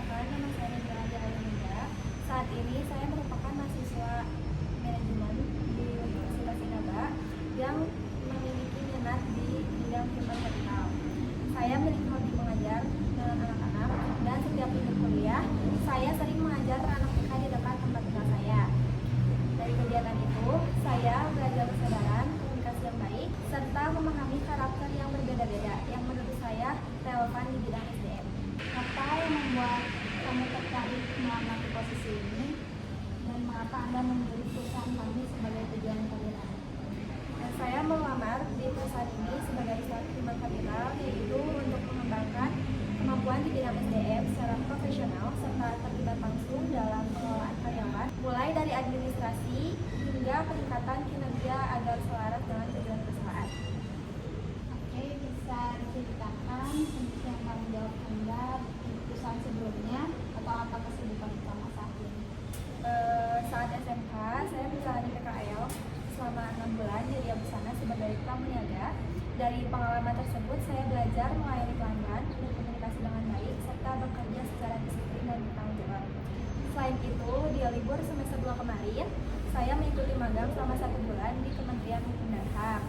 Perkenalkan, nama saya Najwa Alia. Saat ini saya merupakan mahasiswa manajemen di Universitas Inaba yang memiliki minat di bidang human capital. Saya memiliki hobi mengajar dengan anak-anak dan setiap libur kuliah saya sering mengajar anak TK di dekat tempat tinggal saya. Dari kegiatan itu, saya belajar kesadaran, komunikasi yang baik, serta memahami karakter yang berbeda-beda yang menurut saya relevan di bidang SDM. Apa yang membuat kamu tertarik melamar di posisi ini dan mengapa Anda memilih perusahaan kami sebagai tujuan karir Anda? Dan saya melamar di perusahaan ini sebagai suatu human capital, yaitu untuk mengembangkan kemampuan di bidang SDM secara profesional serta terlibat langsung dalam pengelolaan karyawan, mulai dari administrasi hingga peningkatan kinerja agar selaras dengan tujuan perusahaan. Oke, bisa diceritakan tentang tanggung jawab Anda di perusahaan sebelumnya atau apa kesibukan utama saat ini? Saat SMK, saya menjalani PKL selama 6 bulan di Riau Busana sebagai pramuniaga. Dari pengalaman tersebut, saya belajar melayani pelanggan, berkomunikasi dengan baik, serta bekerja secara disiplin dan bertanggung jawab. Selain itu, di libur semester 2 kemarin, saya mengikuti magang selama 1 bulan di Kementerian Hukum dan HAM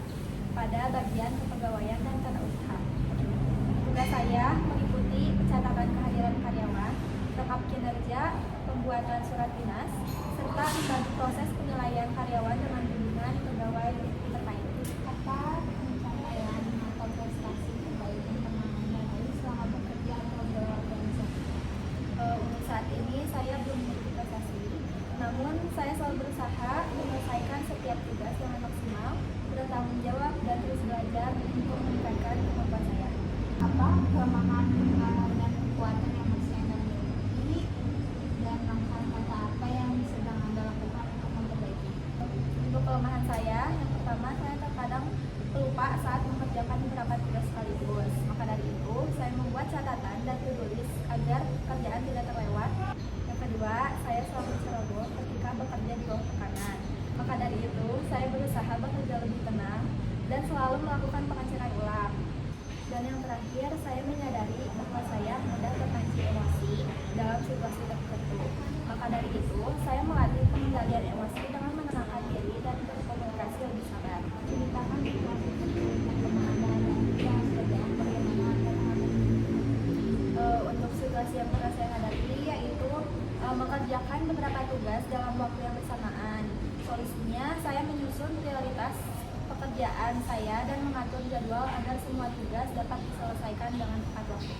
pada bagian kepegawaian dan tata usaha. Tugas saya mengikuti pencatatan kehadiran karyawan, rekap kinerja, pembuatan surat dinas, serta membantu proses penilaian karyawan dengan bimbingan pegawai terkait. Apa pencapaian atau prestasi terbaik yang pernah Anda raih selama bekerja atau berorganisasi? Untuk saat ini saya belum memiliki prestasi, namun saya selalu berusaha menyelesaikan setiap tugas dengan maksimal, bertanggung jawab dan terus belajar untuk meningkatkan kemampuan saya. Apa kelemahan dan kekuatan yang masih Anda miliki dan langkah-langkah apa yang sedang Anda lakukan untuk memperbaiki? Untuk kelemahan saya, yang pertama saya terkadang pelupa saat mengerjakan beberapa tugas sekaligus. Maka dari itu, saya membuat catatan dan to-do list agar pekerjaan tidak terlewat. Yang kedua, saya selalu ceroboh ketika bekerja di bawah tekanan. Maka dari itu, saya berusaha bekerja lebih tenang dan selalu melakukan pengecekan ulang. Dan yang terakhir, saya menyadari bahwa saya mudah terpancing emosi dalam situasi tertentu. Maka dari itu, saya melatih pengendalian emosi dengan menenangkan diri dan berkomunikasi lebih sabar. Ceritakan situasi tertentu yang pernah Anda hadapi dalam kerjaan bagaimana Anda menghadapi. Untuk situasi yang pernah saya hadapi yaitu mengerjakan beberapa tugas dalam waktu yang bersamaan. Solusinya, saya menyusun prioritas pekerjaan saya dan mengatur jadwal agar semua tugas dapat diselesaikan dengan tepat waktu.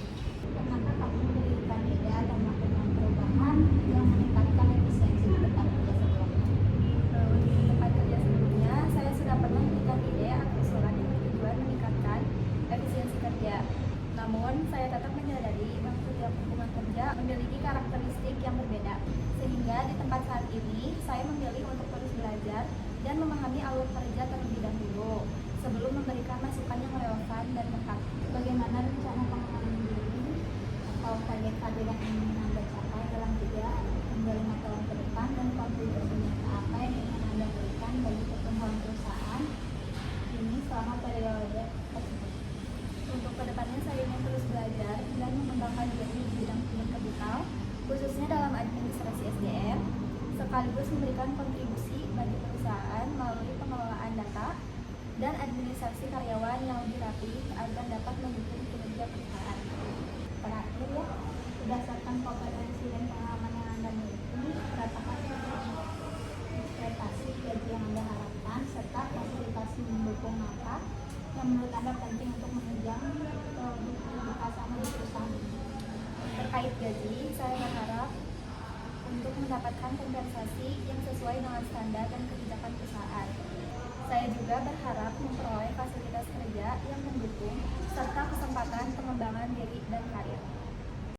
Pernahkah kamu memberikan ide atau melakukan perubahan yang meningkatkan efisiensi di tempat kerja sebelumnya? Untuk di tempat kerja sebelumnya, saya sudah pernah memberikan ide atau usulan yang bertujuan meningkatkan efisiensi kerja. Namun, saya tetap menyadari bahwa setiap hubungan kerja memiliki karakteristik yang berbeda. Sehingga di tempat saat ini, saya memilih untuk terus belajar dan memahami alur kerja terlebih dahulu sebelum memberikan masukan yang relevan dan tepat. Bagaimana rencana pengembangan diri atau target karir yang ingin Anda capai dalam 3 hingga 5 tahun ke depan dan kontribusi nyata apa yang ingin Anda berikan bagi pertumbuhan perusahaan ini selama periode tersebut? Untuk kedepannya, saya ingin terus belajar dan mengembangkan diri di bidang human capital, khususnya dalam administrasi SDM, sekaligus memberikan kontribusi bagi perusahaan melalui pengelolaan data dan administrasi karyawan yang lebih rapi agar dapat mendukung kinerja perusahaan. Terakhir ya, berdasarkan kompetensi dan pengalaman yang Anda miliki, berapakah ekspektasi gaji yang Anda harapkan serta fasilitas mendukung apa yang menurut Anda penting untuk menunjang produktivitas Anda di perusahaan ini? Terkait gaji, saya berharap untuk mendapatkan kompensasi yang sesuai dengan standar dan kebijakan perusahaan. Saya juga berharap memperoleh fasilitas kerja yang mendukung serta kesempatan pengembangan diri dan karir.